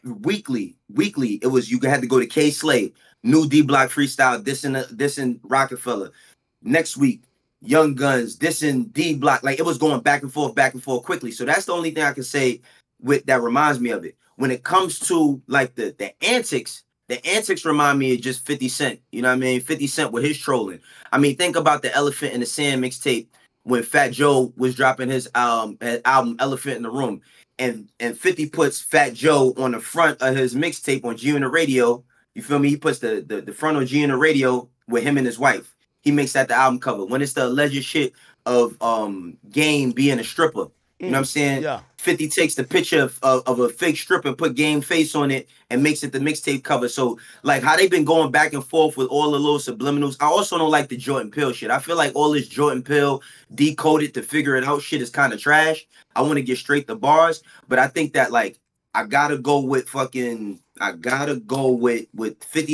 weekly, it was you had to go to K Slade, new D Block freestyle, this and Rockefeller. Next week, Young Guns, this and D Block. Like it was going back and forth quickly. So that's the only thing I can say with that reminds me of it. When it comes to like the antics remind me of just 50 Cent. You know what I mean? 50 Cent with his trolling. I mean, think about the Elephant in the Sand mixtape when Fat Joe was dropping his album Elephant in the Room. And 50 puts Fat Joe on the front of his mixtape on G on the Radio. You feel me? He puts the front on G on the Radio with him and his wife. He makes that the album cover. When it's the alleged shit of Game being a stripper. You know what I'm saying? Yeah. 50 takes the picture of a fake stripper and put Game face on it and makes it the mixtape cover. So like how they've been going back and forth with all the little subliminals. I also don't like the Jordan Peele shit. I feel like all this Jordan Peele decoded to figure it out shit is kind of trash. I want to get straight to bars, but I think that like I gotta go with 50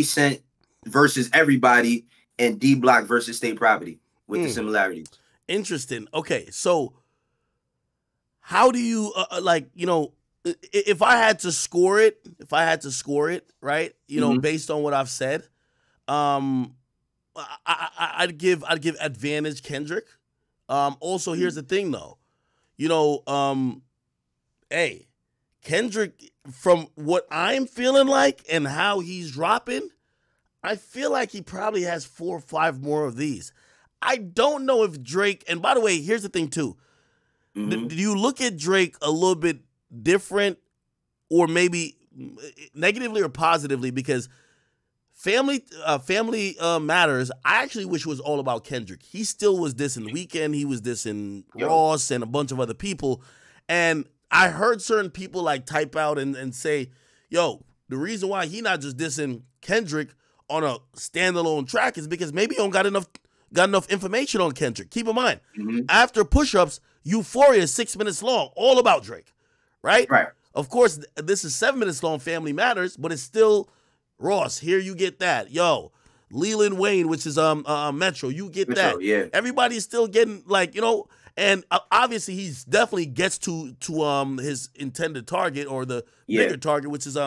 Cent versus everybody and D Block versus State Property with the similarities. Interesting. Okay, so how do you like, you know, if I had to score it, right, you know, based on what I've said, I'd give advantage Kendrick. Also, here's the thing though, you know, hey, Kendrick, from what I'm feeling like and how he's dropping, I feel like he probably has 4 or 5 more of these. I don't know if Drake, and by the way, here's the thing too. Do you look at Drake a little bit different or maybe negatively or positively? Because Family Matters, I actually wish it was all about Kendrick. He still was dissing Weeknd. He was dissing Ross and a bunch of other people. And I heard certain people like type out and say, yo, the reason why he not just dissing Kendrick on a standalone track is because maybe he don't got enough information on Kendrick. Keep in mind, after Push-Ups, Euphoria is 6 minutes long, all about Drake, right? Right. Of course, this is 7 minutes long, Family Matters, but it's still Ross. Here you get that. Yo, Leland Wayne, which is Metro, you get Metro, that. yeah. Everybody's still getting like, you know, and obviously he's definitely gets to his intended target or the bigger target, which is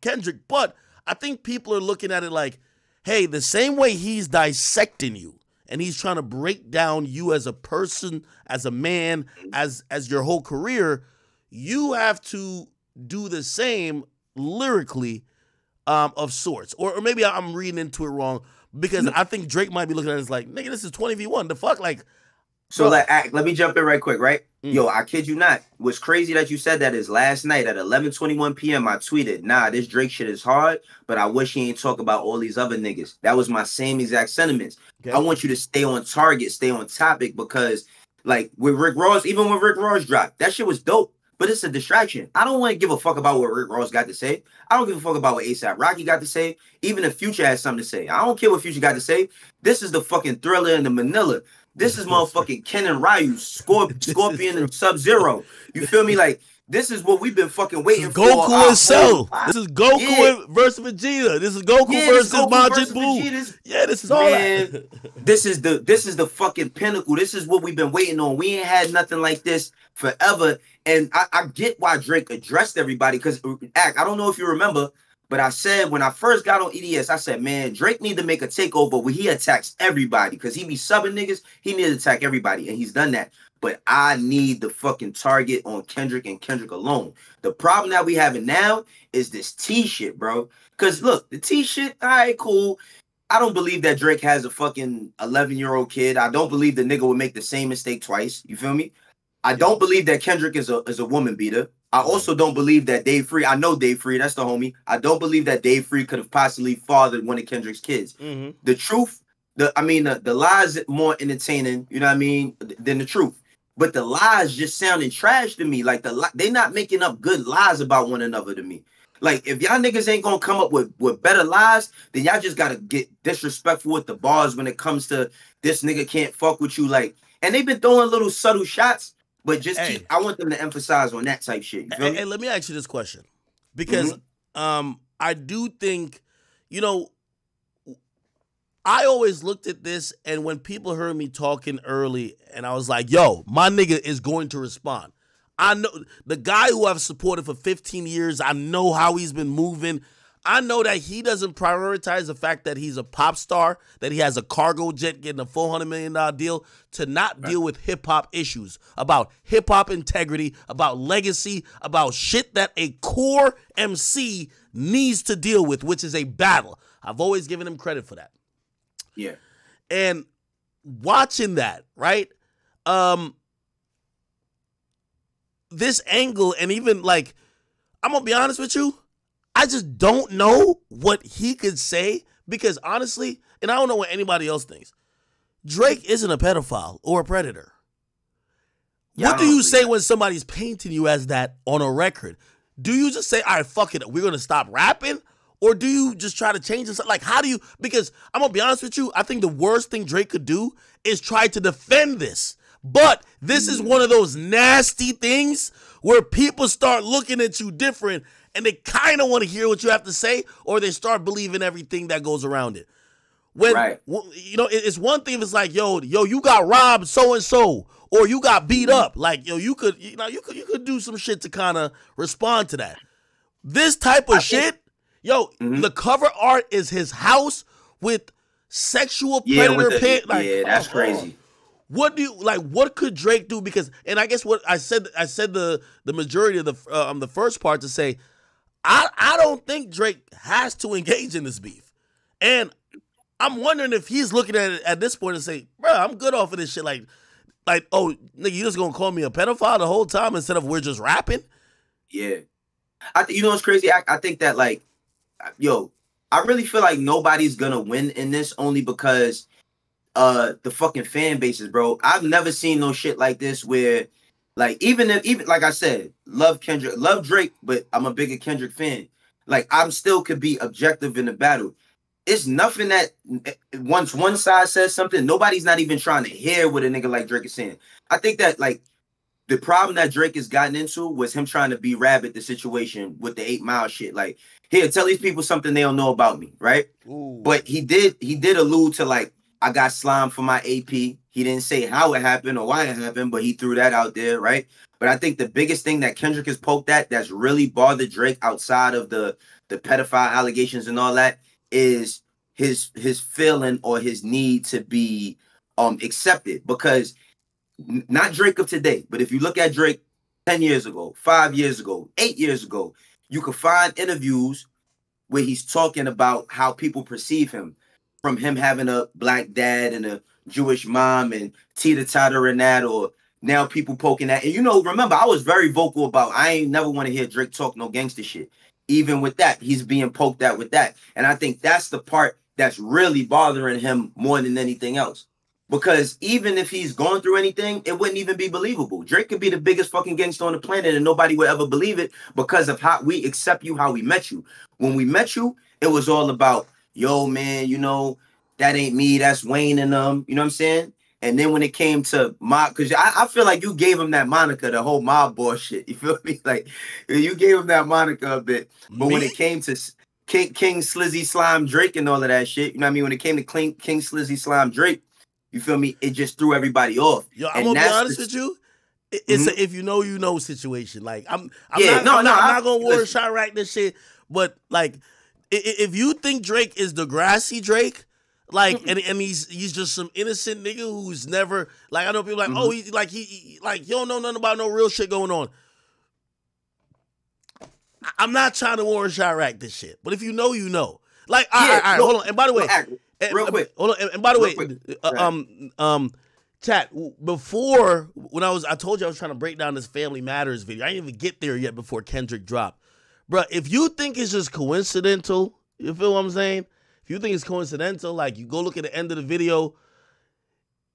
Kendrick. But I think people are looking at it like, hey, the same way he's dissecting you, and he's trying to break down you as a person, as a man, as your whole career, you have to do the same lyrically of sorts. Or maybe I'm reading into it wrong because I think Drake might be looking at it as like, nigga, this is 20v1. The fuck? Like, so let me jump in right quick, right? Yo, I kid you not. What's crazy that you said that is last night at 11:21 p.m. I tweeted, nah, this Drake shit is hard, but I wish he ain't talk about all these other niggas. That was my same exact sentiments. Okay. I want you to stay on target, stay on topic, because like with Rick Ross, even when Rick Ross dropped, that shit was dope, but it's a distraction. I don't want to give a fuck about what Rick Ross got to say. I don't give a fuck about what A$AP Rocky got to say. Even if Future has something to say, I don't care what Future got to say. This is the fucking Thriller in the Manila. This is motherfucking Ken and Ryu, Scorpion and Sub-Zero. You feel me? Like, this is what we've been fucking waiting for. Goku and Cell. This is Goku versus Vegeta. This is Goku versus Majin Buu. Yeah, this is all that. This is the fucking pinnacle. This is what we've been waiting on. We ain't had nothing like this forever. And I get why Drake addressed everybody, because I don't know if you remember, but I said when I first got on EDS, I said, man, Drake need to make a takeover where he attacks everybody, because he be subbing niggas. He need to attack everybody, and he's done that. But I need the fucking target on Kendrick and Kendrick alone. The problem that we having now is this T shit, bro. Because look, the T shit, all right, cool. I don't believe that Drake has a fucking 11-year-old kid. I don't believe the nigga would make the same mistake twice. You feel me? I don't believe that Kendrick is a woman beater. I also don't believe that Dave Free, I know Dave Free, that's the homie. I don't believe that Dave Free could have possibly fathered one of Kendrick's kids. The truth, the lies more entertaining, you know what I mean, than the truth. But the lies just sounding trash to me. Like they not making up good lies about one another to me. Like, if y'all niggas ain't gonna come up with better lies, then y'all just gotta get disrespectful with the bars when it comes to this nigga can't fuck with you. Like, and they've been throwing little subtle shots, but just I want them to emphasize on that type shit. You feel me? And let me ask you this question, because I do think, you know, I always looked at this, and when people heard me talking early, and I was like, yo, my nigga is going to respond. I know the guy who I've supported for 15 years. I know how he's been moving. I know that he doesn't prioritize the fact that he's a pop star, that he has a cargo jet getting a $400 million deal, to not deal with hip-hop issues, about hip-hop integrity, about legacy, about shit that a core MC needs to deal with, which is a battle. I've always given him credit for that. Yeah. And watching that, right? This angle, and even like, I'm going to be honest with you, I just don't know what he could say, because honestly, and I don't know what anybody else thinks, Drake isn't a pedophile or a predator. What do you say when somebody's painting you as that on a record? Do you just say, all right, fuck it, we're going to stop rapping? Or do you just try to change it? Like, how do you, because I'm going to be honest with you, I think the worst thing Drake could do is try to defend this. But this is one of those nasty things where people start looking at you different, and they kind of want to hear what you have to say, or they start believing everything that goes around it. When, you know, it's one thing if it's like, yo, you got robbed so-and-so, or you got beat up. Like, yo, you could do some shit to kind of respond to that. This type of shit, the cover art is his house with sexual predator pit. Like, yeah, that's crazy. What do you like? What could Drake do? Because, and I guess what I said the majority of the first part to say, I don't think Drake has to engage in this beef, and I'm wondering if he's looking at it at this point and say, bro, I'm good off of this shit. Like, oh, nigga, you just gonna call me a pedophile the whole time instead of we're just rapping? Yeah, you know what's crazy? I think that, like, yo, I really feel like nobody's gonna win in this, only because the fucking fan bases, bro. I've never seen no shit like this where, like, even like I said, love Kendrick, love Drake, but I'm a bigger Kendrick fan. Like, I'm still could be objective in the battle. It's nothing that once one side says something, nobody's not even trying to hear what a nigga like Drake is saying. I think that, like, the problem that Drake has gotten into was him trying to be Rabbit the situation with the 8 Mile shit. Like, here, tell these people something they don't know about me, right? Ooh. But he did allude to, like, I got slimed for my AP. He didn't say how it happened or why it happened, but he threw that out there, right? But I think the biggest thing that Kendrick has poked at that's really bothered Drake outside of the pedophile allegations and all that is his feeling or his need to be accepted. Because not Drake of today, but if you look at Drake 10 years ago, 5 years ago, 8 years ago, you could find interviews where he's talking about how people perceive him, from him having a black dad and a Jewish mom and teeter-totter and that, or now people poking at. And, you know, remember, I was very vocal about I ain't never want to hear Drake talk no gangster shit. Even with that, he's being poked at with that. And I think that's the part that's really bothering him more than anything else. Because even if he's going through anything, it wouldn't even be believable. Drake could be the biggest fucking gangster on the planet and nobody would ever believe it because of how we accept you, how we met you. When we met you, it was all about, yo, man, you know, that ain't me, that's Wayne and them, you know what I'm saying? And then when it came to mob, because I feel like you gave him that moniker, the whole mob boss shit, you feel me? Like, you gave him that moniker a bit. But when it came to King Slizzy Slime Drake and all of that shit, you know what I mean? When it came to King Slizzy Slime Drake, you feel me? It just threw everybody off. Yo, I'm gonna be honest with you. It's a if you know situation. Like, I'm not gonna war Chirac this shit, but like, if you think Drake is Degrassi Drake, like, and he's just some innocent nigga who's never, like, I know people like, oh, he don't know nothing about no real shit going on. I'm not trying to Warren Chirac this shit, but if you know, you know. Like, all right, hold on. And by the way, real quick, hold on. And by the way, chat, before when I told you I was trying to break down this Family Matters video. I didn't even get there yet before Kendrick dropped. Bruh, if you think it's just coincidental, you feel what I'm saying? If you think it's coincidental, like, you go look at the end of the video,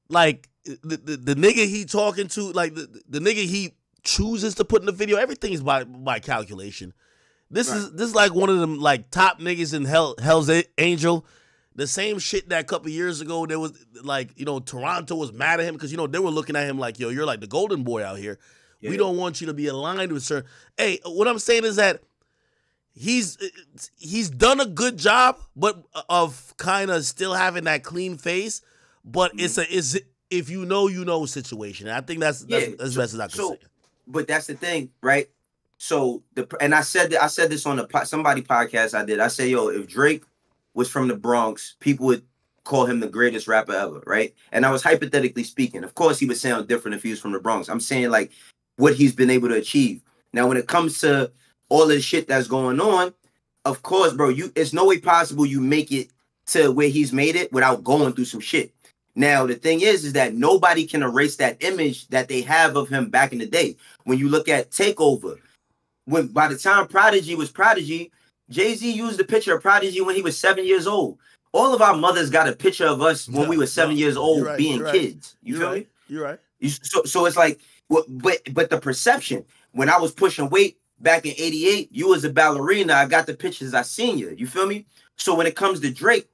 like, the nigga he talking to, like, the nigga he chooses to put in the video, everything is by calculation. This is like one of them, like, top niggas in Hell's Angel. The same shit that a couple years ago, there was, like, you know, Toronto was mad at him because, you know, they were looking at him like, yo, you're like the golden boy out here. Yeah. We don't want you to be aligned with certain. Hey, what I'm saying is that he's done a good job, but of kind of still having that clean face. But it's if you know, you know situation. And I think that's as best as I can say. but that's the thing, right? So and I said this on somebody podcast I did. I say, yo, if Drake was from the Bronx, people would call him the greatest rapper ever, right? And I was hypothetically speaking. Of course, he would sound different if he was from the Bronx. I'm saying like what he's been able to achieve. Now, when it comes to all of the shit that's going on, of course, bro, it's no way possible you make it to where he's made it without going through some shit. Now, the thing is that nobody can erase that image that they have of him back in the day. When you look at Takeover, by the time Prodigy was Prodigy, Jay-Z used a picture of Prodigy when he was 7 years old. All of our mothers got a picture of us when we were 7 years old being kids. You feel me? You're right. So it's like, but the perception, when I was pushing weight back in 88, you was a ballerina. I got the pictures. I seen you. You feel me? So when it comes to Drake,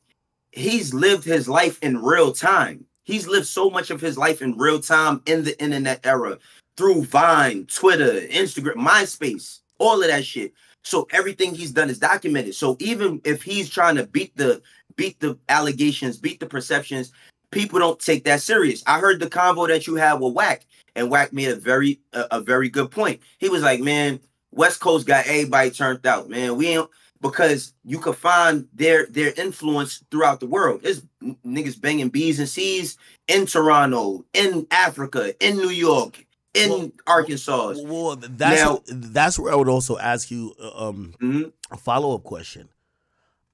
he's lived his life in real time. He's lived so much of his life in real time in the internet era through Vine, Twitter, Instagram, MySpace, all of that shit. So everything he's done is documented. So even if he's trying to beat the allegations, beat the perceptions, people don't take that serious. I heard the convo that you had with Wack, and Wack made a very good point. He was like, man, West Coast got everybody turned out, man. We ain't, because you could find their influence throughout the world. There's niggas banging B's and C's in Toronto, in Africa, in New York, in Arkansas. Well, that's where I would also ask you a follow-up question.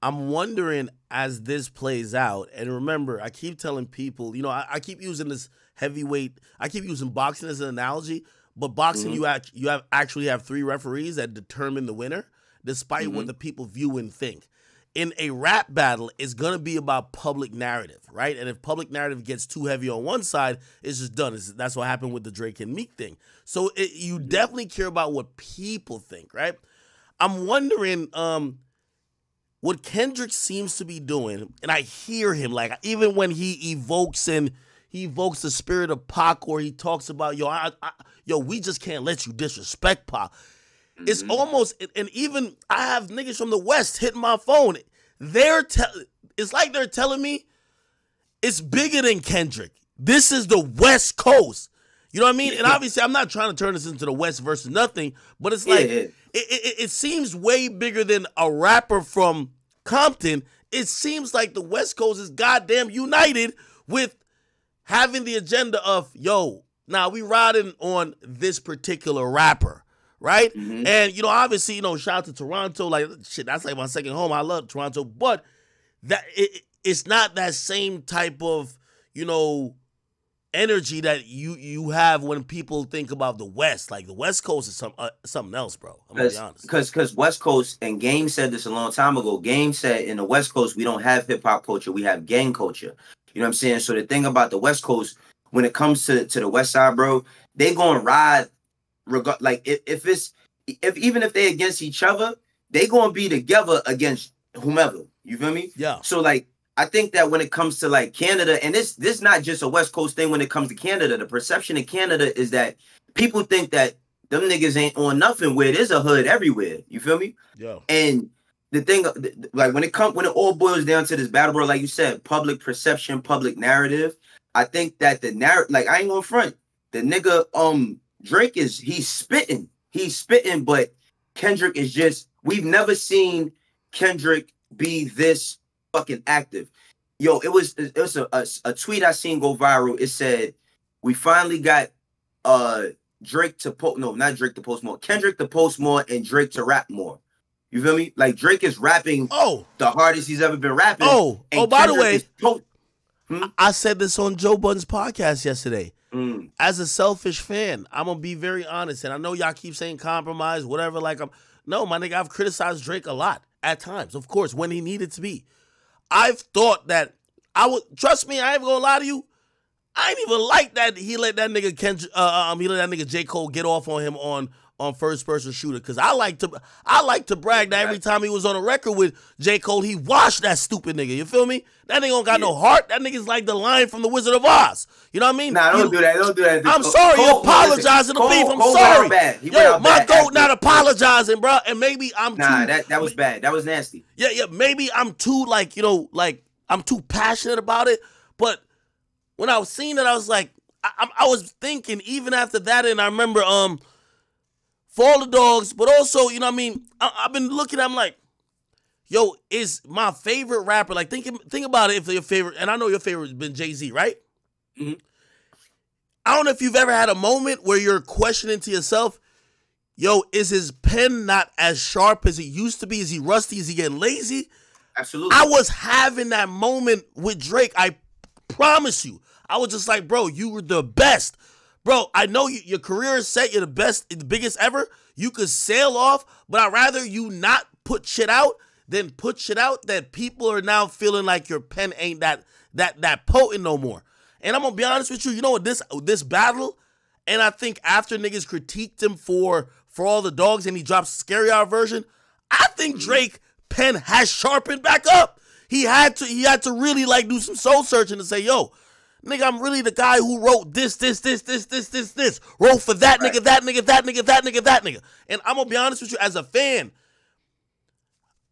I'm wondering, as this plays out, and remember, I keep telling people, you know, I keep using this heavyweight, I keep using boxing as an analogy, but boxing, you actually have 3 referees that determine the winner, despite what the people view and think. In a rap battle, it's going to be about public narrative, right? And if public narrative gets too heavy on one side, it's just done. That's what happened with the Drake and Meek thing. So you definitely care about what people think, right? I'm wondering what Kendrick seems to be doing, and I hear him, like, even when he evokes the spirit of Pac, or he talks about, we just can't let you disrespect Pac. It's almost, and even I have niggas from the West hitting my phone. It's like they're telling me it's bigger than Kendrick. This is the West Coast. You know what I mean? And obviously, I'm not trying to turn this into the West versus nothing, but it's like, it seems way bigger than a rapper from Compton. It seems like the West Coast is goddamn united with having the agenda of, we riding on this particular rapper. Right? And, obviously, shout out to Toronto. Like, shit, that's like my second home. I love Toronto. But that it's not that same type of, energy that you have when people think about the West. Like, the West Coast is something else, bro. I'm going to be honest. Because West Coast, and Game said this a long time ago, Game said in the West Coast, we don't have hip-hop culture. We have gang culture. You know what I'm saying? So the thing about the West Coast, when it comes to the West Side, bro, they going to ride. Like even if they against each other, they gonna be together against whomever. You feel me? Yeah. So like, I think that when it comes to like Canada, and this not just a West Coast thing. When it comes to Canada, the perception in Canada is that people think that them niggas ain't on nothing. Where there's a hood everywhere. You feel me? Yeah. And the thing, like when it all boils down to this battle, bro, like you said, public perception, public narrative. I think that the narrative, like, I ain't gonna front, the nigga Drake he's spitting, but Kendrick is just, we've never seen Kendrick be this fucking active. Yo, it was a tweet I seen go viral. It said, we finally got Kendrick to post more and Drake to rap more. You feel me? Like, Drake is rapping the hardest he's ever been rapping. By the way, I said this on Joe Budden's podcast yesterday. As a selfish fan, I'm gonna be very honest, and I know y'all keep saying compromise, whatever. Like, no, my nigga, I've criticized Drake a lot at times, of course, when he needed to be. I've thought that trust me, I ain't gonna lie to you. I ain't even like that he let that nigga J. Cole get off on him on first person shooter, because I like to brag that every time he was on a record with J. Cole, he washed that stupid nigga. You feel me? That nigga don't got no heart. That nigga's like the lion from the Wizard of Oz. You know what I mean? Nah, don't do that. I'm sorry. You're apologizing to beef. I'm sorry. My goat not apologizing, bro. And maybe I'm too. Nah, that was bad. That was nasty. Yeah. Maybe I'm too I'm too passionate about it. But when I was seeing it, I was like, I was thinking even after that, and I remember for all the dogs, but also, you know what I mean? I've been looking, I'm like, yo, is my favorite rapper, like, think about it if your favorite, and I know your favorite has been Jay-Z, right? Mm-hmm. I don't know if you've ever had a moment where you're questioning to yourself, yo, is his pen not as sharp as it used to be? Is he rusty? Is he getting lazy? Absolutely. I was having that moment with Drake. I promise you. I was just like, bro, you were the best. Bro, I know your career is set. You're the best, the biggest ever. You could sail off, but I'd rather you not put shit out than put shit out that people are now feeling like your pen ain't that potent no more. And I'm going to be honest with you. You know what? This battle, and I think after niggas critiqued him for all the dogs and he dropped Scary Hour version, I think Drake pen has sharpened back up. He had to really like do some soul searching and say, yo, nigga, I'm really the guy who wrote this. Wrote for that nigga, that nigga, that nigga, that nigga, that nigga. And I'm gonna be honest with you, as a fan,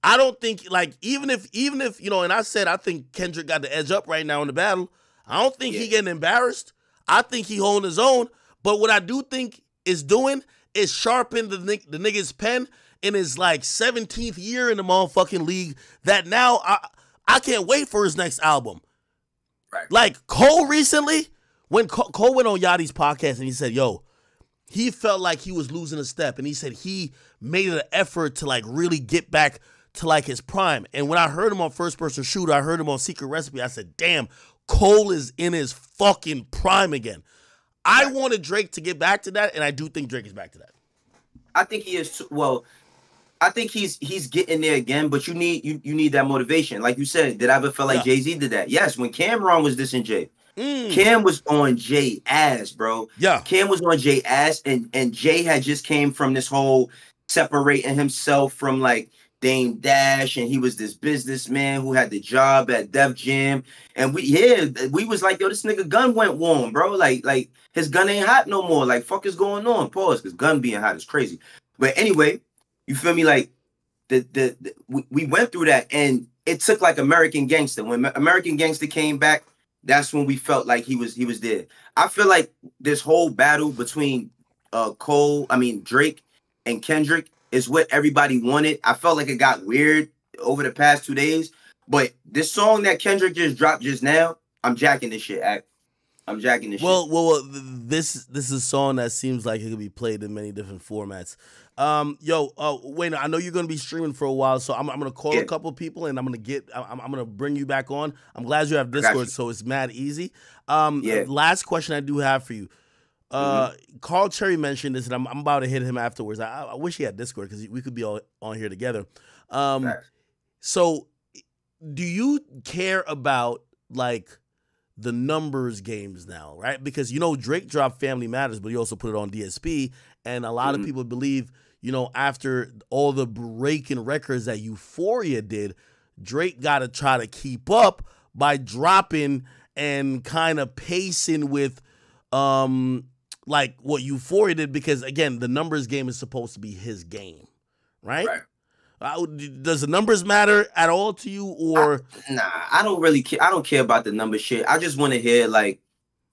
I don't think, like, even if, you know, and I said I think Kendrick got the edge up right now in the battle, I don't think he getting embarrassed. I think he holding his own. But what I do think is doing is sharpen the nigga's pen in his, like, 17th year in the motherfucking league, that now I can't wait for his next album. Right. Like, Cole recently, when Cole went on Yachty's podcast and he said, yo, he felt like he was losing a step. And he said he made an effort to, like, really get back to, like, his prime. And when I heard him on First Person Shooter, I heard him on Secret Recipe, I said, damn, Cole is in his fucking prime again. I wanted Drake to get back to that, and I do think Drake is back to that. I think he is. Well, I think he's getting there again, but you need that motivation. Like you said, did I ever feel like Jay-Z did that? Yes, when Cameron was dissing Jay. Cam was on Jay ass, bro. Yeah. Cam was on Jay ass, and Jay had just came from this whole separating himself from, like, Dame Dash, and he was this businessman who had the job at Def Jam. And we was like, yo, this nigga gun went warm, bro. Like his gun ain't hot no more. Like, fuck is going on? Pause, because gun being hot is crazy. But anyway, you feel me? Like, we went through that, and it took, like, American Gangster. When American Gangster came back, that's when we felt like he was there. I feel like this whole battle between Drake and Kendrick is what everybody wanted. I felt like it got weird over the past 2 days, but this song that Kendrick just dropped just now, I'm jacking this shit. I'm jacking this shit. Well, this is a song that seems like it could be played in many different formats. Wayne, I know you're gonna be streaming for a while, so I'm gonna call a couple people and I'm gonna bring you back on. I'm glad you have Discord, so it's mad easy. Last question I do have for you. Carl Cherry mentioned this, and I'm about to hit him afterwards. I wish he had Discord because we could be all on here together. So, do you care about, like, the numbers games now, right? Because, you know, Drake dropped Family Matters, but he also put it on DSP, and a lot of people believe, you know, after all the breaking records that Euphoria did, Drake got to try to keep up by dropping and kind of pacing with like what Euphoria did, because, again, the numbers game is supposed to be his game, right? Does the numbers matter at all to you, or? I don't really care. I don't care about the number shit. I just want to hear, like,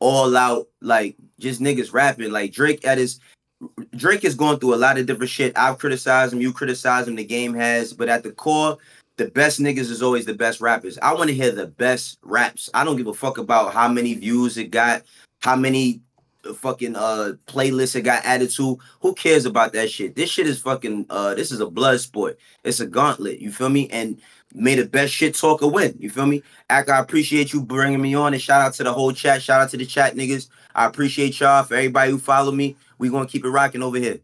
all out, like, just niggas rapping. Like, Drake is going through a lot of different shit. I've criticized him, you criticize him, the game has, but at the core, the best niggas is always the best rappers. I want to hear the best raps. I don't give a fuck about how many views it got, how many fucking playlists it got added to. Who cares about that shit? This shit is fucking this is a blood sport. It's a gauntlet, you feel me? And may the best shit talker win, you feel me? I appreciate you bringing me on, and shout out to the whole chat. Shout out to the chat niggas. I appreciate y'all. For everybody who follow me, we gonna keep it rocking over here.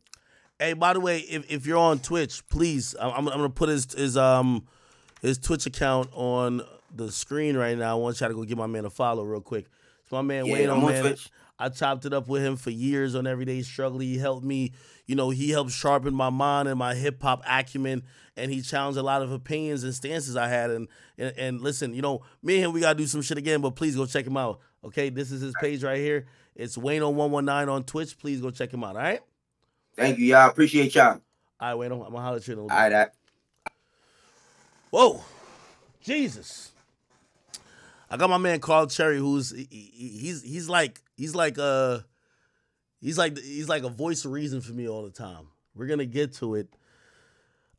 Hey, by the way, if you're on Twitch, please, I'm gonna put his Twitch account on the screen right now. I want y'all to go give my man a follow real quick. It's my man Wayne on man. Twitch. I chopped it up with him for years on Everyday Struggle. He helped me, you know, he helped sharpen my mind and my hip hop acumen, and he challenged a lot of opinions and stances I had. And listen, you know, me and him, we gotta do some shit again, but please go check him out. Okay, this is his page right here. It's Wayne on 119 on Twitch. Please go check him out. All right. Thank you, y'all. Appreciate y'all. All right, Wayne, I'm gonna holler at you in a little bit. All right. Whoa, Jesus. I got my man Carl Cherry, who's he's like a voice of reason for me all the time. We're gonna get to it.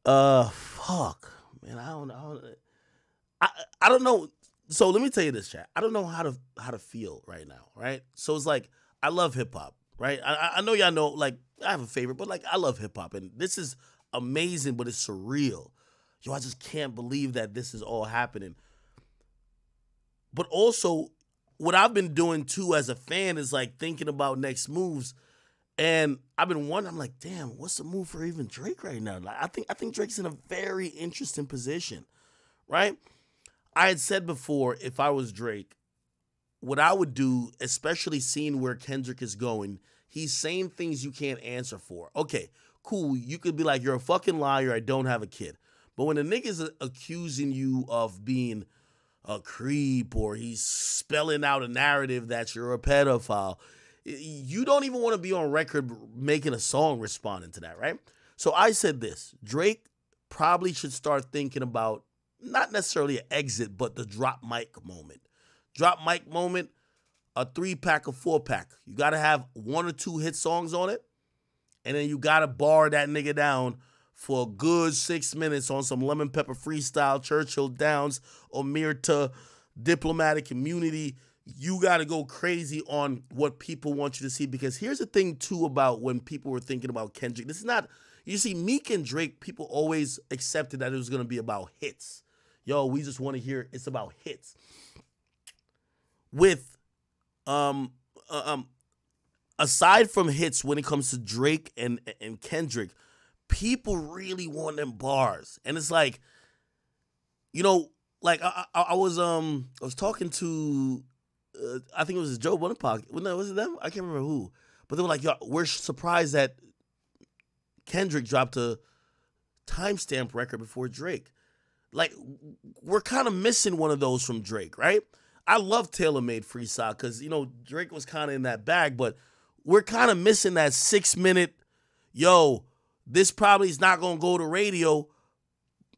Fuck, man. I don't know. So let me tell you this, chat. I don't know how to feel right now, right? So it's like I love hip hop, right? I know y'all know, like, I have a favorite, but like I love hip hop, and this is amazing, but it's surreal. Yo, I just can't believe that this is all happening. But also, what I've been doing too as a fan is like thinking about next moves. And I've been wondering, I'm like, damn, what's the move for even Drake right now? Like, I think Drake's in a very interesting position, right? I had said before, if I was Drake, what I would do, especially seeing where Kendrick is going, he's saying things you can't answer for. Okay, cool. You could be like, you're a fucking liar. I don't have a kid. But when a nigga's accusing you of being a creep or he's spelling out a narrative that you're a pedophile, you don't even want to be on record making a song responding to that, right? So I said this. Drake probably should start thinking about not necessarily an exit, but the drop mic moment. Drop mic moment, a 3-pack or 4-pack. You got to have 1 or 2 hit songs on it, and then you got to bar that nigga down for a good 6 minutes on some Lemon Pepper Freestyle, Churchill Downs, Omerta, Diplomatic Immunity. You got to go crazy on what people want you to see, because here's the thing, too, about when people were thinking about Kendrick. This is not, you see, Meek and Drake, people always accepted that it was going to be about hits. Yo, we just want to hear it's about hits. With, aside from hits, when it comes to Drake and Kendrick, people really want them bars. And it's like, you know, like I was talking to, I think it was Joe Budden podcast. No, was it them? I can't remember who. But they were like, yo, we're surprised that Kendrick dropped a timestamp record before Drake. Like, we're kind of missing one of those from Drake, right? I love Tailor-Made Freestyle because, you know, Drake was kind of in that bag, but we're kind of missing that 6-minute, yo, this probably is not going to go to radio.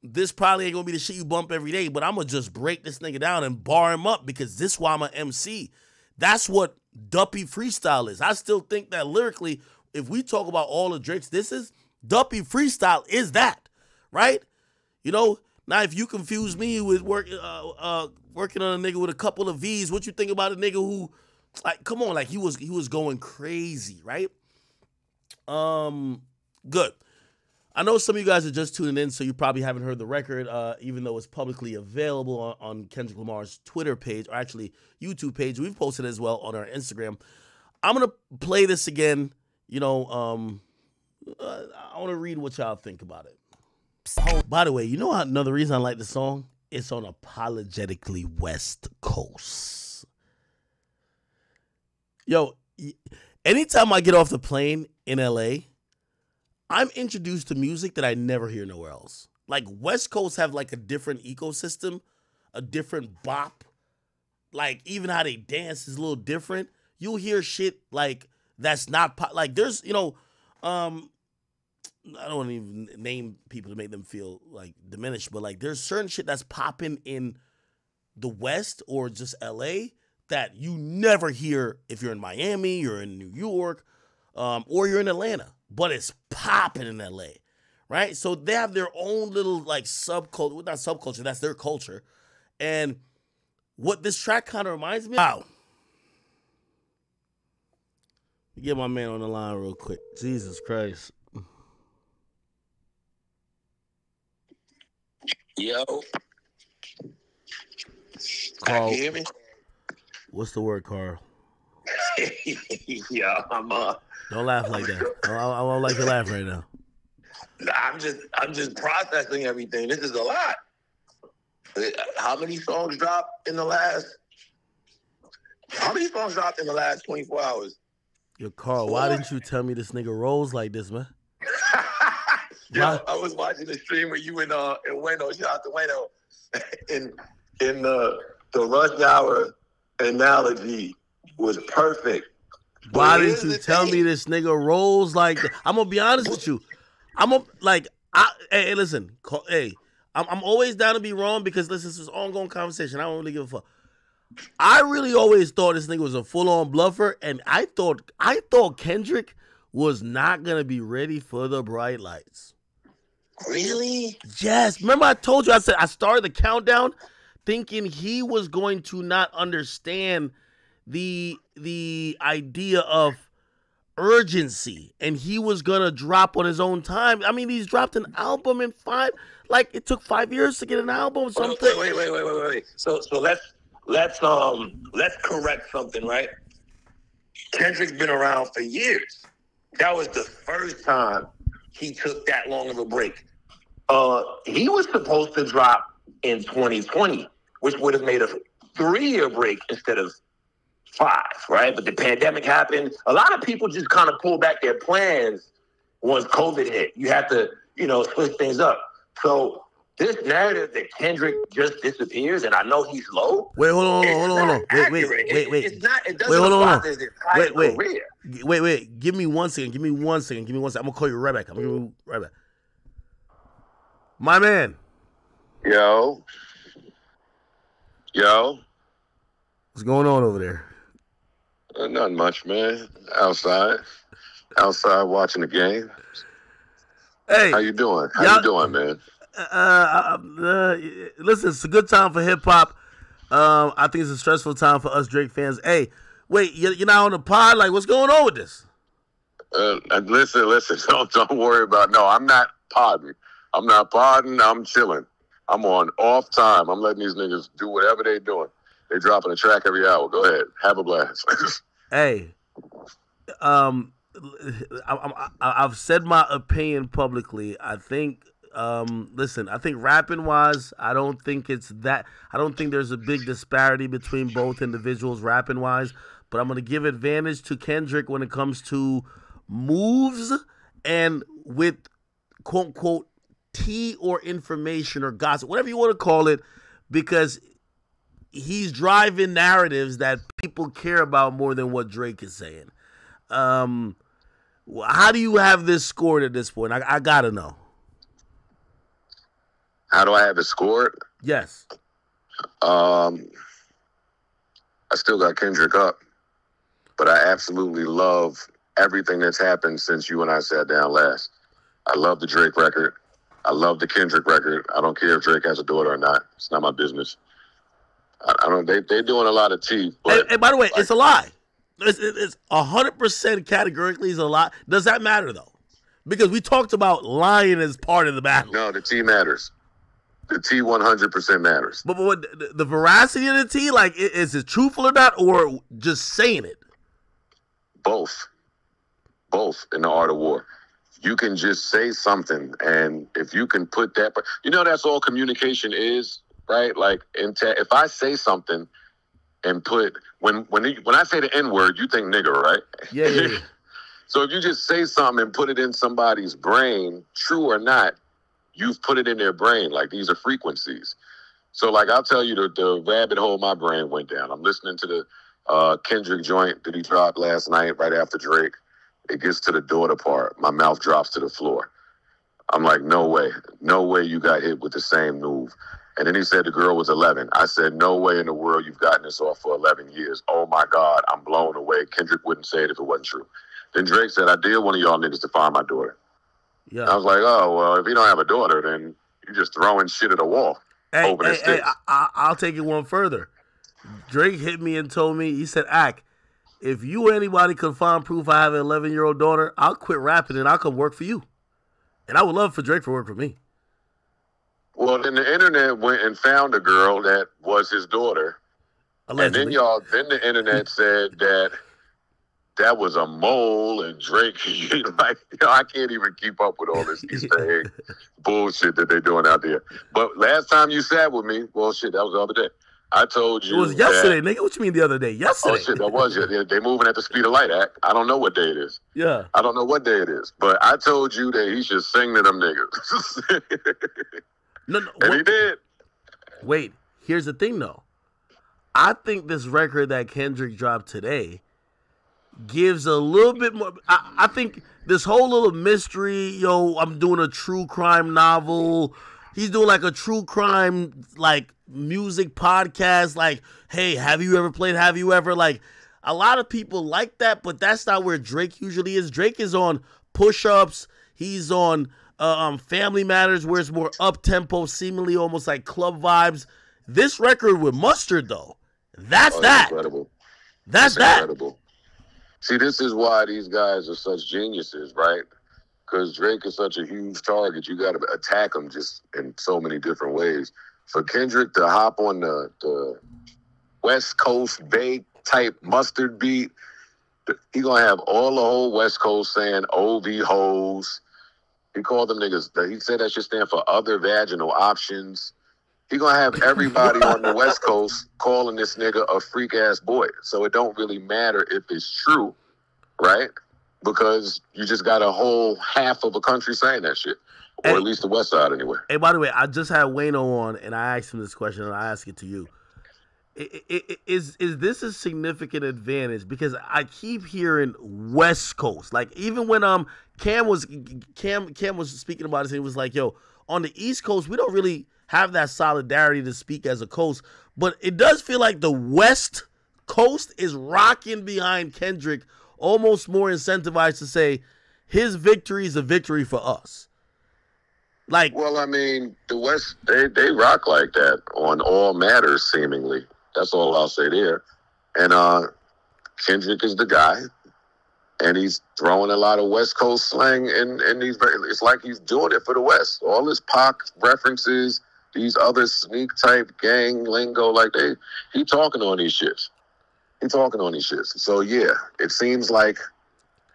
This probably ain't going to be the shit you bump every day, but I'm going to just break this nigga down and bar him up because this is why I'm an MC. That's what Duppy Freestyle is. I still think that lyrically, if we talk about all the Drakes, Duppy Freestyle is that, right? You know, now if you confuse me with working on a nigga with a couple of V's, what you think about a nigga who, like, come on, like he was going crazy, right? Good. I know some of you guys are just tuning in, so you probably haven't heard the record, even though it's publicly available on Kendrick Lamar's Twitter page, or actually YouTube page. We've posted it as well on our Instagram. I'm going to play this again. You know, I want to read what y'all think about it. By the way, you know another reason I like the song? It's on Apologetically West Coast. Yo, anytime I get off the plane in LA, I'm introduced to music that I never hear nowhere else. Like, West Coast have like a different ecosystem, a different bop. Like, even how they dance is a little different. You'll hear shit like that's not pop. Like, there's, you know, I don't want to even name people to make them feel like diminished, but like there's certain shit that's popping in the West or just LA that you never hear if you're in Miami, you're in New York, or you're in Atlanta, but it's popping in LA, right? So they have their own little like subculture, well, not subculture, that's their culture. And what this track kind of reminds me of, wow. Get my man on the line real quick. Jesus Christ. Yo. Carl, Can you hear me? What's the word, Carl? Yeah, I'm Don't laugh like that. I don't like your laugh right now. I'm just processing everything. This is a lot. How many songs dropped in the last 24 hours? Yo, Carl, why didn't you tell me this nigga rolls like this, man? Yo, I was watching the stream with you and Wayno. Shout out to Wayno. in the rush hour analogy was perfect. Why didn't you tell me this nigga rolls like that? I'm gonna be honest with you. Hey, listen. Hey, I'm always down to be wrong because listen, this is an ongoing conversation. I don't really give a fuck. I really always thought this nigga was a full-on bluffer, and I thought Kendrick was not going to be ready for the bright lights. Really? Yes. Remember I told you, I said I started the countdown thinking he was going to not understand the idea of urgency, and he was going to drop on his own time. I mean, he's dropped an album in it took 5 years to get an album or something. Wait. So let's correct something, right? Kendrick's been around for years. That was the first time he took that long of a break. He was supposed to drop in 2020, which would have made a 3-year break instead of 5, right? But the pandemic happened. A lot of people just kind of pulled back their plans once COVID hit. You have to, switch things up. So this narrative that Kendrick just disappears, and I know he's low. Wait, hold on. Wait. It's not. It doesn't apply to his entire career. Wait. Give me 1 second. I'm gonna call you right back. My man. Yo. What's going on over there? Nothing much, man. Outside watching the game. Hey, how you doing? How you doing, man? Listen, it's a good time for hip hop. I think it's a stressful time for us Drake fans. Hey, wait, you're not on the pod? Like, what's going on with this? Listen. Don't worry about. No, I'm not podding. I'm chilling. I'm on off time. I'm letting these niggas do whatever they doing. They dropping a track every hour. Go ahead, have a blast. Hey, I've said my opinion publicly. I think, listen, I think rapping wise, I don't think there's a big disparity between both individuals rapping wise, but I'm going to give advantage to Kendrick when it comes to moves and with quote unquote tea or information or gossip, whatever you want to call it, because he's driving narratives that people care about more than what Drake is saying. How do you have this scored at this point? I gotta know. How do I have it scored? Yes. I still got Kendrick up, but I absolutely love everything that's happened since you and I sat down last. I love the Drake record. I love the Kendrick record. I don't care if Drake has a daughter or not. It's not my business. I don't. They're doing a lot of tea. And by the way, it's a lie. It's 100% categorically is a lie. Does that matter though? Because we talked about lying as part of the battle. No, the tea matters. The tea 100% matters. But the veracity of the tea, like, is it truthful or not, or just saying it? Both in the art of war. You can just say something, and if you can put that, that's all communication is, right? Like, if I say something and put when I say the N-word, you think nigger, right? Yeah. So if you just say something and put it in somebody's brain, true or not, you've put it in their brain. Like, these are frequencies. So, like, I'll tell you the rabbit hole my brain went down. I'm listening to the Kendrick joint that he dropped last night right after Drake. It gets to the daughter part. My mouth drops to the floor. I'm like, no way you got hit with the same move. And then he said the girl was 11. I said, no way in the world you've gotten this off for 11 years. Oh, my God, I'm blown away. Kendrick wouldn't say it if it wasn't true. Then Drake said, I dare one of y'all niggas to find my daughter. Yeah. I was like, oh, well, if you don't have a daughter, then you're just throwing shit at a wall. Hey, I'll take it one further. Drake hit me and told me, he said, Ak, if you or anybody could find proof I have an 11-year-old daughter, I'll quit rapping and I'll come work for you. And I would love for Drake to work for me. Well, then the internet went and found a girl that was his daughter. Allegedly. And then the internet said that was a mole, and Drake, I can't even keep up with all this Easter egg bullshit that they're doing out there. But last time you sat with me, well, shit, that was the other day. I told you. It was yesterday, nigga. What you mean the other day? Yesterday. Oh, shit, that was it. They're moving at the speed of light, Act. I don't know what day it is. Yeah. I don't know what day it is. But I told you that he should sing to them niggas. No, and he did. Wait, here's the thing, though. I think this record that Kendrick dropped today gives a little bit more. I think this whole little mystery, I'm doing a true crime novel. He's doing like a true crime, like, music podcast. Like, hey, have you ever played? Have you ever, like, a lot of people like that, but that's not where Drake usually is. Drake is on push-ups. He's on Family Matters, where it's more up-tempo, seemingly almost like club vibes. This record with Mustard, though, that's that. Incredible. That's that. Incredible. See, this is why these guys are such geniuses, right? Because Drake is such a huge target. You got to attack him just in so many different ways. For Kendrick to hop on the West Coast Bay type Mustard beat, he going to have all the whole West Coast saying OV hoes. He called them niggas, he said that should stand for other vaginal options. He going to have everybody on the West Coast calling this nigga a freak-ass boy. So it don't really matter if it's true, right? Because you just got a whole half of a country saying that shit. Or at least the West Side, anyway. Hey, by the way, I just had Wayno on, and I asked him this question, and I ask it to you. Is this a significant advantage? Because I keep hearing West Coast. Like, even when Cam was speaking about it, and he was like, yo, on the East Coast, we don't really have that solidarity to speak as a coast. But it does feel like the West Coast is rocking behind Kendrick, almost more incentivized to say his victory is a victory for us. Like, well, I mean, the West, they rock like that on all matters, seemingly. That's all I'll say there. And Kendrick is the guy, and he's throwing a lot of West Coast slang, and it's like he's doing it for the West. All his Pac references, these other sneak type gang lingo, like he talking on these shits. So yeah, it seems like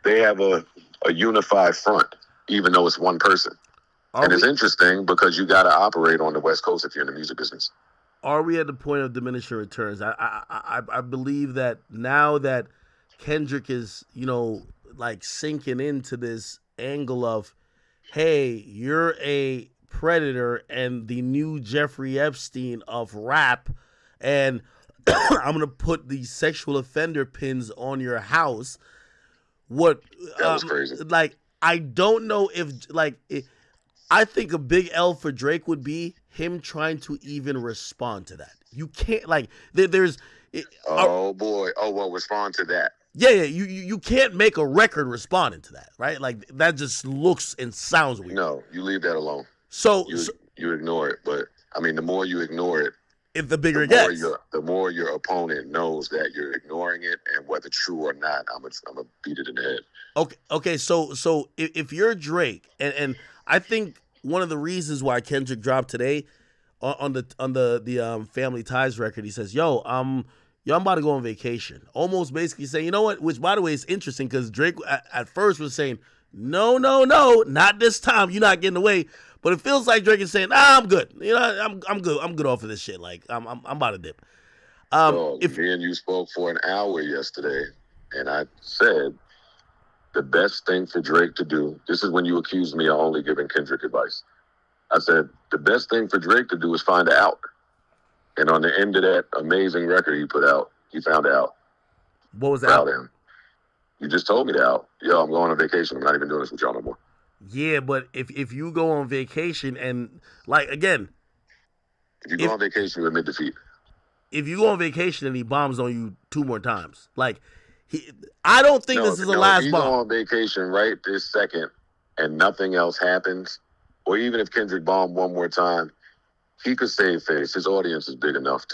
they have a unified front, even though it's one person. It's interesting because you got to operate on the West Coast if you're in the music business. Are we at the point of diminishing returns? I believe that now that Kendrick is, like sinking into this angle of, hey, you're a predator and the new Jeffrey Epstein of rap, and I'm going to put these sexual offender pins on your house. That was crazy. Like, I don't know if, I think a big L for Drake would be him trying to even respond to that. You can't, there's... boy. Oh, well, respond to that. Yeah, you can't make a record responding to that, right? Like, that just looks and sounds weird. No, you leave that alone. So you ignore it, but, I mean, the more you ignore it, the bigger it gets. The more your opponent knows that you're ignoring it, and whether true or not, I'm gonna beat it in the head. Okay. So if you're Drake, and I think one of the reasons why Kendrick dropped today on the Family Ties record, he says, "Yo, I'm about to go on vacation." Almost basically saying, you know what? Which, by the way, is interesting because Drake at first was saying, "No, not this time. You're not getting away." But it feels like Drake is saying, I'm good. I'm good. I'm good off of this shit. Like, I'm about to dip. Me and you spoke for an hour yesterday, and I said the best thing for Drake to do, this is when you accused me of only giving Kendrick advice. I said, the best thing for Drake to do is find out. And on the end of that amazing record he put out, he found out. What was that? Proud of him. You just told me that out. Yo, I'm going on vacation. I'm not even doing this with y'all no more. Yeah, but if you go on vacation and, again... If you go on vacation, you admit defeat. If you go on vacation and he bombs on you 2 more times, I don't think this is the last bomb. If you go on vacation right this second and nothing else happens, or even if Kendrick bombed 1 more time, he could save face. His audience is big enough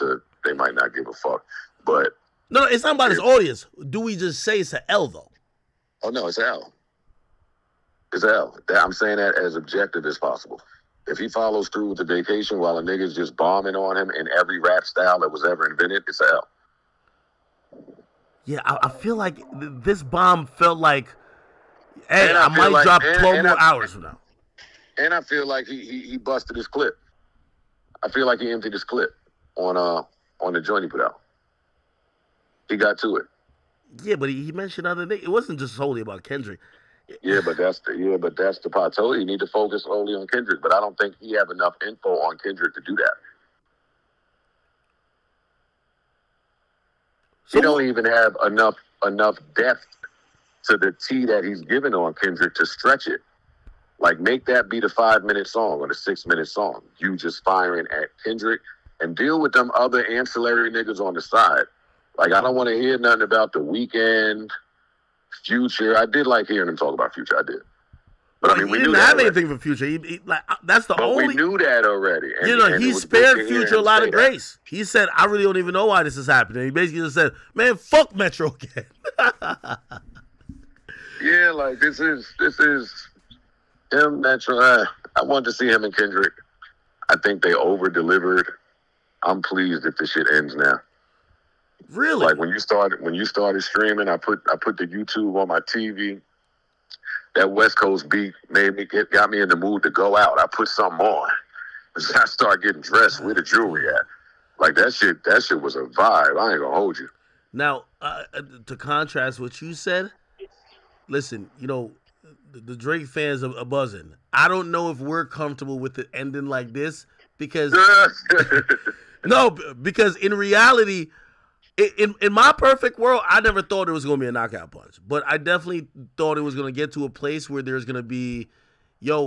they might not give a fuck. But... No, it's not about his audience. Do we just say it's an L, though? Oh, no, it's an L. It's an L. I'm saying that as objective as possible. If he follows through with the vacation while a nigga's just bombing on him in every rap style that was ever invented, it's an L. Yeah, I feel like this bomb felt like, hey, I might drop 12 more hours from now. And I feel like he busted his clip. I feel like he emptied his clip on the joint he put out. He got to it. Yeah, but he mentioned other things. It wasn't just solely about Kendrick. Yeah, but that's the part. I told you need to focus only on Kendrick, but I don't think he have enough info on Kendrick to do that. He don't even have enough depth to the T that he's given on Kendrick to stretch it. Like, make that be the 5-minute song or the 6-minute song. You just firing at Kendrick and deal with them other ancillary niggas on the side. Like, I don't want to hear nothing about The Weeknd, Future. I did like hearing him talk about Future. I did. But well, I mean, we didn't knew have that anything for Future. That's the but only. we knew that already. And, he spared Future a lot of grace. He said, "I really don't even know why this is happening." He basically just said, "Man, fuck Metro again." Yeah, like this is him. Metro. I wanted to see him and Kendrick. I think they over delivered. I'm pleased if this shit ends now. Really? Like when you started streaming, I put the YouTube on my TV. That West Coast beat got me in the mood to go out. I put something on. I started getting dressed with the jewelry at. Like that shit was a vibe. I ain't gonna hold you. Now, to contrast what you said, listen, the Drake fans are buzzing. I don't know if we're comfortable with it ending like this because because in reality, in my perfect world, I never thought it was going to be a knockout punch. But I definitely thought it was going to get to a place where there's going to be,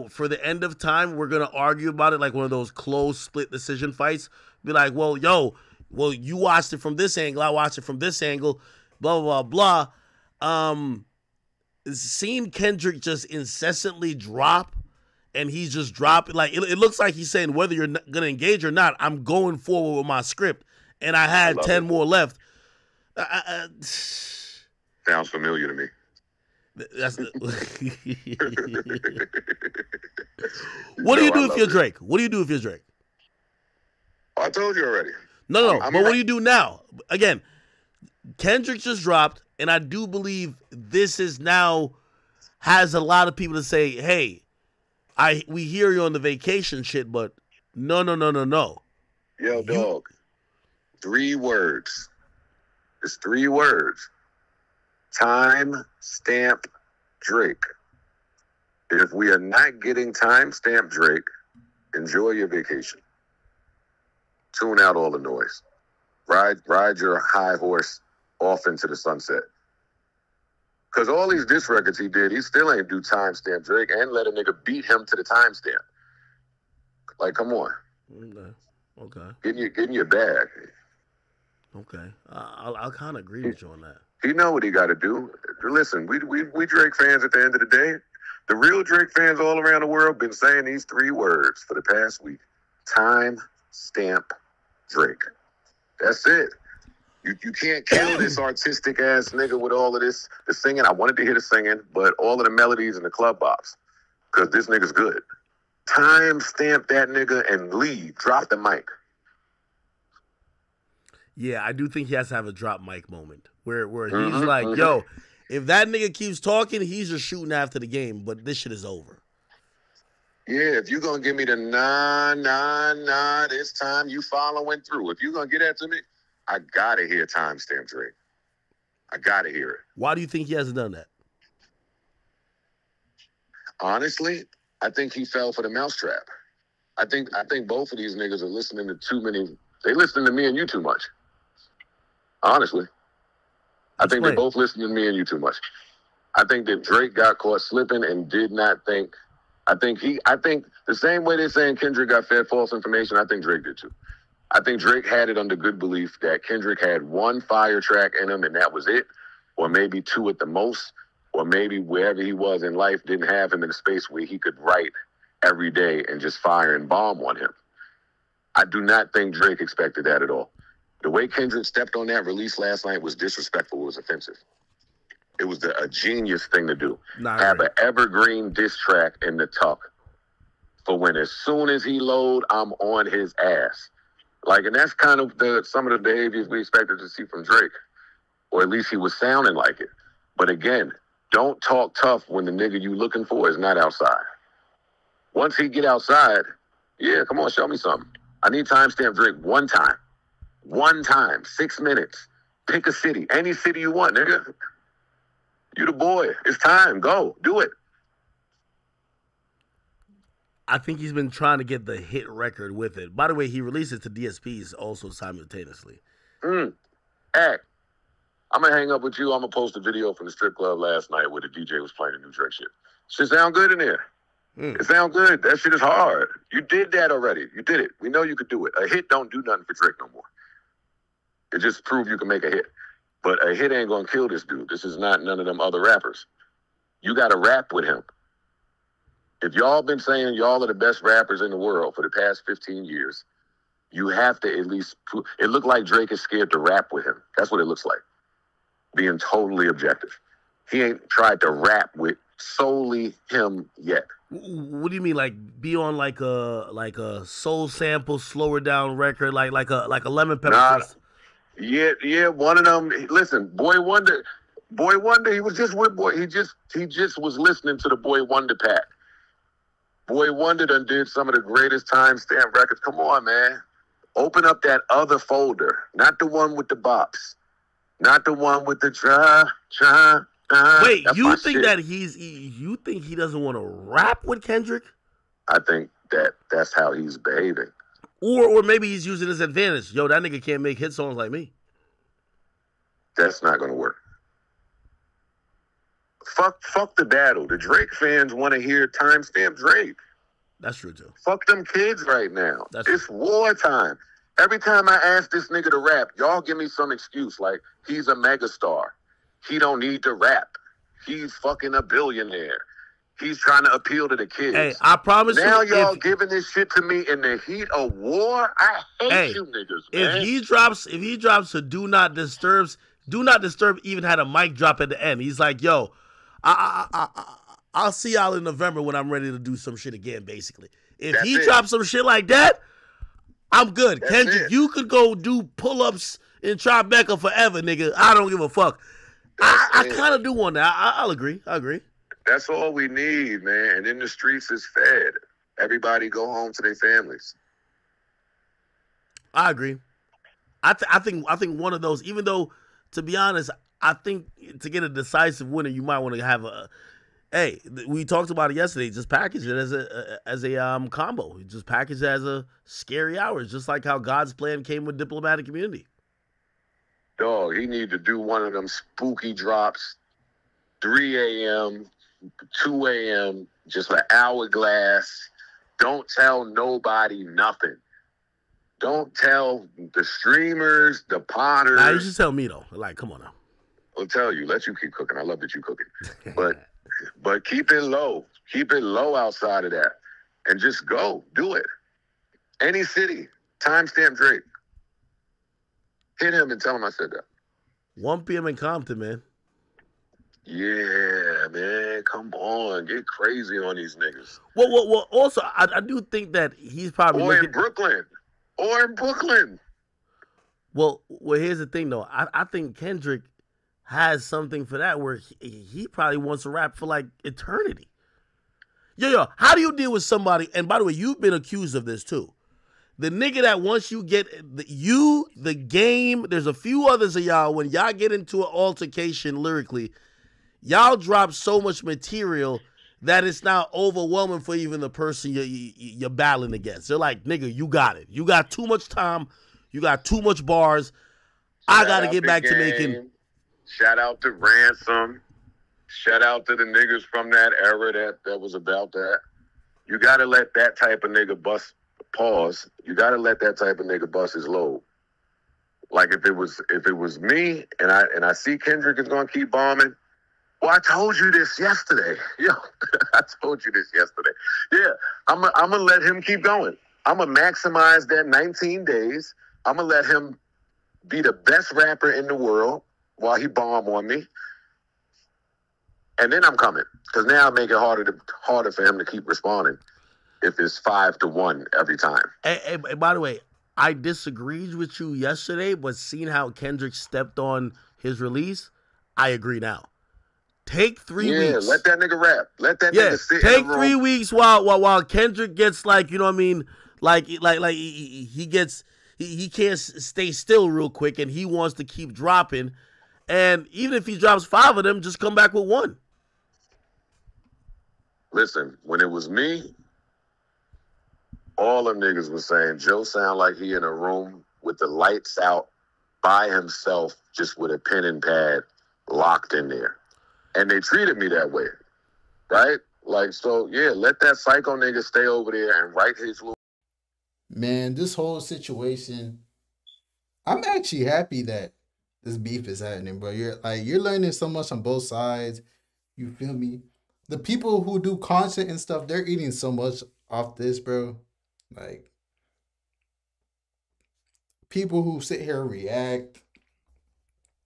for the end of time, we're going to argue about it like one of those close split decision fights. Be like, well, you watched it from this angle, I watched it from this angle, blah, blah, blah, blah. Seeing Kendrick just incessantly drop, and he's just dropping, like, it looks like he's saying, whether you're going to engage or not, I'm going forward with my script. And I had 10 more left. Sounds familiar to me. What do you do if you're Drake? What do you do if you're Drake? I told you already. No. But what do you do now? Again, Kendrick just dropped, and I do believe this is now has a lot of people to say, hey, we hear you on the vacation shit, but no. Yo, dog. 3 words. It's 3 words. Time stamp Drake. If we are not getting time stamp Drake, enjoy your vacation. Tune out all the noise. Ride your high horse off into the sunset. Because all these diss records he did, he still ain't do time stamp Drake and let a nigga beat him to the time stamp. Like, come on. Okay. Get in your bag. Okay, I'll kind of agree with you on that. He know what he got to do. Listen, we Drake fans at the end of the day. The real Drake fans all around the world been saying these 3 words for the past week. Time stamp Drake. That's it. You can't kill this artistic ass nigga with all of the singing. I wanted to hear the singing, but all of the melodies and the club bops. Because this nigga's good. Time stamp that nigga and leave. Drop the mic. Yeah, I do think he has to have a drop mic moment where he's like, yo, if that nigga keeps talking, he's just shooting after the game, but this shit is over. Yeah, if you're going to give me the nah, this time you following through. If you're going to get that to me, I got to hear timestamp Drake. I got to hear it. Why do you think he hasn't done that? Honestly, I think he fell for the mousetrap. I think both of these niggas are listening to too many. They listen to me and you too much. Honestly. I think they both listen to me and you too much. I think that Drake got caught slipping and did not think. I think the same way they're saying Kendrick got fed false information, I think Drake did too. I think Drake had it under good belief that Kendrick had 1 fire track in him and that was it, or maybe 2 at the most, or maybe wherever he was in life didn't have him in a space where he could write every day and just fire and bomb on him. I do not think Drake expected that at all. The way Kendrick stepped on that release last night was disrespectful. It was offensive. It was a genius thing to do. Have an evergreen diss track in the tuck for when as soon as he load, I'm on his ass. Like, and that's kind of some of the behaviors we expected to see from Drake. Or at least he was sounding like it. But again, don't talk tough when the nigga you looking for is not outside. Once he get outside, yeah, come on, show me something. I need timestamp Drake 1 time. 1 time, 6 minutes. Pick a city, any city you want, nigga. You the boy. It's time. Go. Do it. I think he's been trying to get the hit record with it. By the way, he released it to DSPs also simultaneously. Hey, I'm going to hang up with you. I'm going to post a video from the strip club last night where the DJ was playing the new Drake shit. Shit sound good in there. It sound good. That shit is hard. You did that already. You did it. We know you could do it. A hit don't do nothing for Drake no more. It just proved you can make a hit. But a hit ain't gonna kill this dude. This is not none of them other rappers. You got to rap with him. If y'all been saying y'all are the best rappers in the world for the past 15 years, you have to at least prove. It looked like Drake is scared to rap with him. That's what it looks like. Being totally objective. He ain't tried to rap with solely him yet. What do you mean, like be on like a soul sample, slower down record, like a lemon pepper? Nah, yeah, one of them. Listen, Boy Wonder, he was just with Boy. He just was listening to the Boy Wonder pack. Boy Wonder done did some of the greatest timestamp records. Come on, man. Open up that other folder, not the one with the bops, not the one with the try. Wait, you think that you think he doesn't want to rap with Kendrick? I think that's how he's behaving. Or maybe he's using his advantage. Yo, that nigga can't make hit songs like me. That's not gonna work. Fuck the battle. The Drake fans want to hear timestamp Drake. That's true too. Fuck them kids right now. It's true. wartime. Every time I ask this nigga to rap, y'all give me some excuse like he's a megastar. He don't need to rap. He's fucking a billionaire. He's trying to appeal to the kids. Hey, I promise now you. Now y'all giving this shit to me in the heat of war? I hate you niggas, man. If he drops a do not disturb even had a mic drop at the end. He's like, yo, I'll see y'all in November when I'm ready to do some shit again, basically. If he drops some shit like that, I'm good. That's Kendrick, you could go do pull-ups in Tribeca forever, nigga. I don't give a fuck. I kind of do want that. I'll agree. I agree. That's all we need, man. And then the streets is fed. Everybody go home to their families. I agree. I think one of those, even though, to be honest, I think to get a decisive winner, you might want to have a. Hey, we talked about it yesterday. Just package it as a combo. Just package it as a Scary Hours, just like how God's Plan came with Diplomatic Immunity. Dog, he need to do one of them spooky drops, 3 a.m., 2 a.m., just an hourglass. Don't tell nobody nothing. Don't tell the streamers, the potters. Nah, you should tell me, though. Like, come on now. I'll tell you. Let you keep cooking. I love that you cooking. But keep it low. Keep it low outside of that. And just go. Do it. Any city. Timestamp Drake. Hit him and tell him I said that. 1 p.m. in Compton, man. Yeah, man. Come on. Get crazy on these niggas. Well, also, I do think that he's probably in Brooklyn. Or in Brooklyn. Well, here's the thing, though. I think Kendrick has something for that where he probably wants to rap for, like, eternity. Yo, how do you deal with somebody, and by the way, you've been accused of this, too. The nigga that once you get, the game, there's a few others of y'all, when y'all get into an altercation lyrically, y'all drop so much material that it's now overwhelming for even the person you're battling against. They're like, nigga, you got it. You got too much time. You got too much bars. I got to get back to making. Shout out to Ransom. Shout out to the niggas from that era that was about that. You got to let that type of nigga bust. Pause. You got to let that type of nigga bust his load. Like if it was me and I see Kendrick is gonna keep bombing. Well, I told you this yesterday. Yo, I told you this yesterday. Yeah, I'm gonna let him keep going. I'm gonna maximize that 19 days. I'm gonna let him be the best rapper in the world while he bomb on me. And then I'm coming. Because now I make it harder for him to keep responding if it's 5-1 every time. Hey, by the way, I disagreed with you yesterday, but seeing how Kendrick stepped on his release, I agree now. Take 3 weeks. Yeah, let that nigga rap. Let that nigga sit take in the room. 3 weeks while Kendrick gets, like, you know what I mean, like he can't stay still real quick and he wants to keep dropping. And even if he drops 5 of them, just come back with 1. Listen, when it was me, all them niggas was saying Joe sound like he in a room with the lights out by himself, just with a pen and pad locked in there. And they treated me that way, right? Like, so, yeah, let that psycho nigga stay over there and write his little... Man, this whole situation, I'm actually happy that this beef is happening, bro. You're learning so much on both sides. You feel me? The people who do content and stuff, they're eating so much off this, bro. Like people who sit here and react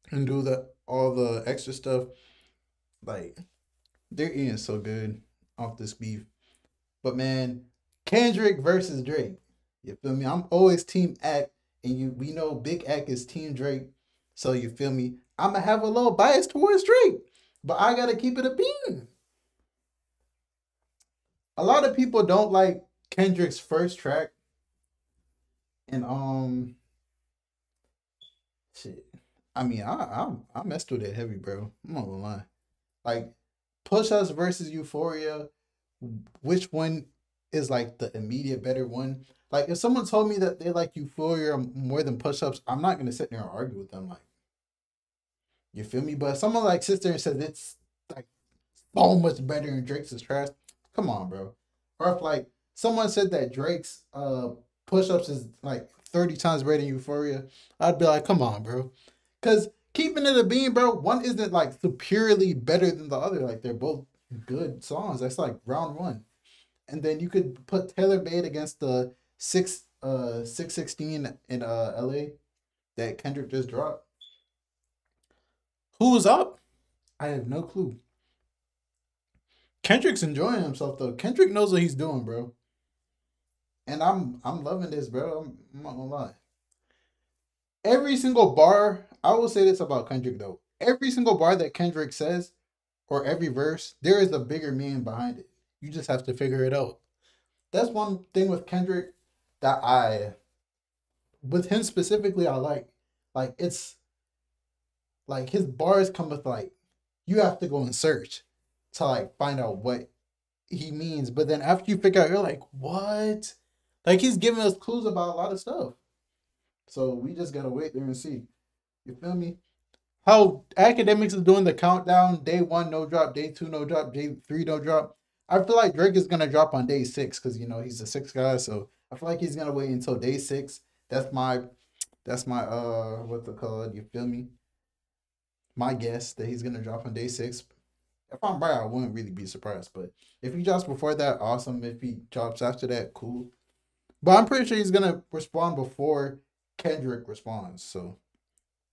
and do the all the extra stuff, like they're eating so good off this beef. But man, Kendrick versus Drake. You feel me? I'm always team Act, and we know Big Act is team Drake. So you feel me? I'ma have a little bias towards Drake. But I gotta keep it a bean. A lot of people don't like Kendrick's first track. And shit. I mean, I messed with it heavy, bro. I'm not gonna lie. Like Push Us versus Euphoria, which one is like the immediate better one? Like if someone told me that they like Euphoria more than Push Ups, I'm not gonna sit there and argue with them. Like, you feel me? But if someone like sits there and says it's like so much better than Drake's is trash, come on, bro. Or if like someone said that Drake's Push Ups is like 30 times better than Euphoria, I'd be like, come on, bro. Cause keeping it a bean, bro, one isn't like superiorly better than the other. Like they're both good songs. That's like round one. And then you could put Taylor Made against the 616 in LA that Kendrick just dropped. Who's up? I have no clue. Kendrick's enjoying himself though. Kendrick knows what he's doing, bro. And I'm loving this, bro. I'm not gonna lie. Every single bar, I will say this about Kendrick though. Every single bar that Kendrick says, or every verse, there is a bigger meaning behind it. You just have to figure it out. That's one thing with Kendrick that with him specifically, I like. Like, it's, like, his bars come with, like, you have to go and search to, like, find out what he means. But then after you figure out, you're like, what? Like, he's giving us clues about a lot of stuff. So we just gotta wait there and see. You feel me? How Academics is doing the countdown. Day 1, no drop. Day 2, no drop. Day 3, no drop. I feel like Drake is gonna drop on day 6 because you know he's a 6 guy. So I feel like he's gonna wait until day 6. That's my what's it called? You feel me? My guess that he's gonna drop on day 6. If I'm right, I wouldn't really be surprised. But if he drops before that, awesome. If he drops after that, cool. But I'm pretty sure he's gonna respond before Kendrick responds. So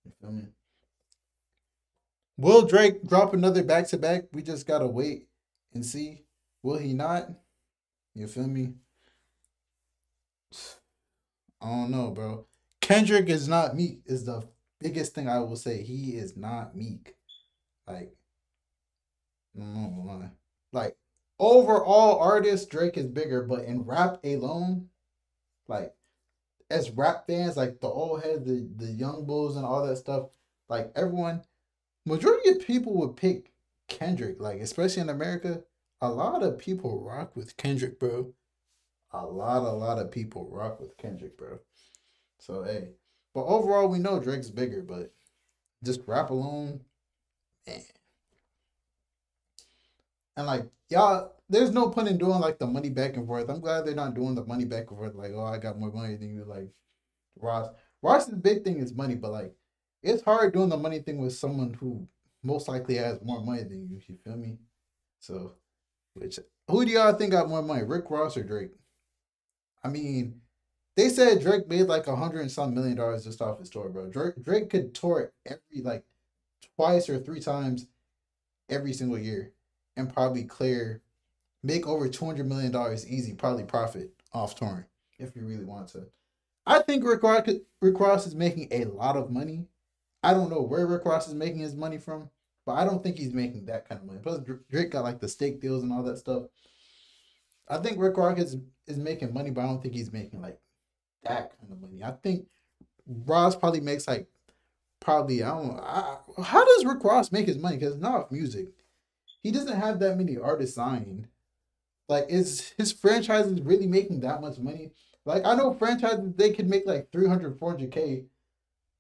you feel me? Will Drake drop another back-to-back? We just gotta wait and see. Will he not? You feel me? I don't know, bro. Kendrick is not Meek is the biggest thing I will say. He is not Meek. Like, no, like overall artist, Drake is bigger, but in rap alone, like as rap fans, like the old heads, the young bulls and all that stuff, like everyone, majority of people would pick Kendrick, like especially in America. A lot of people rock with Kendrick, bro. A lot of people rock with Kendrick, bro. So, hey. But overall, we know Drake's bigger, but just rap alone, man. And, like, y'all, there's no point in doing, like, the money back and forth. I'm glad they're not doing the money back and forth. Like, oh, I got more money than you, like, Ross. Ross's big thing is money, but, like, it's hard doing the money thing with someone who most likely has more money than you feel me? So... who do y'all think got more money, Rick Ross or Drake? I mean, they said Drake made like $100 and some million just off his tour, bro. Drake could tour every like twice or 3 times every single year and probably make over $200 million easy, probably profit off touring if you really want to. I think Rick Ross is making a lot of money. I don't know where Rick Ross is making his money from. But I don't think he's making that kind of money. Plus, Drake got like the steak deals and all that stuff. I think Rick Ross is making money, but I don't think he's making like that kind of money. I think Ross probably makes like I don't know. How does Rick Ross make his money? Because it's not off music. He doesn't have that many artists signed. Like, is his franchises really making that much money? Like, I know franchises, they could make like 300, 400K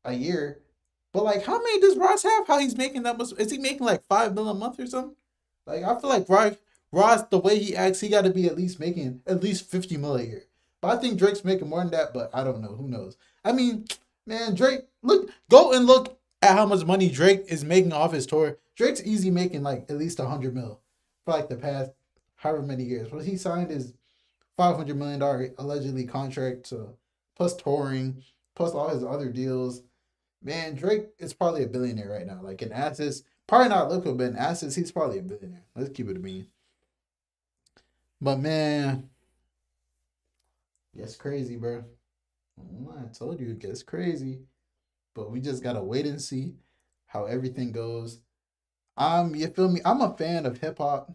a year. But, like, how many does Ross have? How he's making that much? Is he making, like, $5 million a month or something? Like, I feel like Ross, the way he acts, he got to be at least making at least $50 million a year. But I think Drake's making more than that, but I don't know. Who knows? I mean, Man, Drake, go and look at how much money Drake is making off his tour. Drake's easy making like at least 100 mil for like the past however many years. But he signed his $500 million allegedly contract to plus touring, plus all his other deals. Man, Drake is probably a billionaire right now. Like in assets, probably not liquid, but in assets, he's probably a billionaire. Let's keep it a bean. But man, it's crazy, bro. I told you it gets crazy. But we just gotta wait and see how everything goes. You feel me? I'm a fan of hip hop.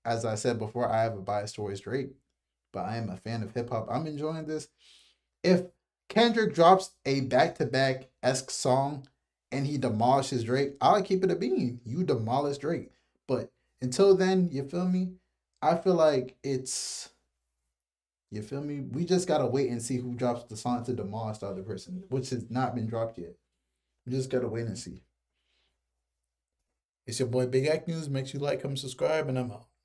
As I said before, I have a bias towards Drake, but I am a fan of hip hop. I'm enjoying this. If Kendrick drops a back-to-back-esque song and he demolishes Drake, I'll keep it a bean. You demolish Drake. But until then, you feel me? I feel like you feel me? We just gotta wait and see who drops the song to demolish the other person, which has not been dropped yet. We just gotta wait and see. It's your boy Big Act News. Make sure you like, comment, subscribe, and I'm out.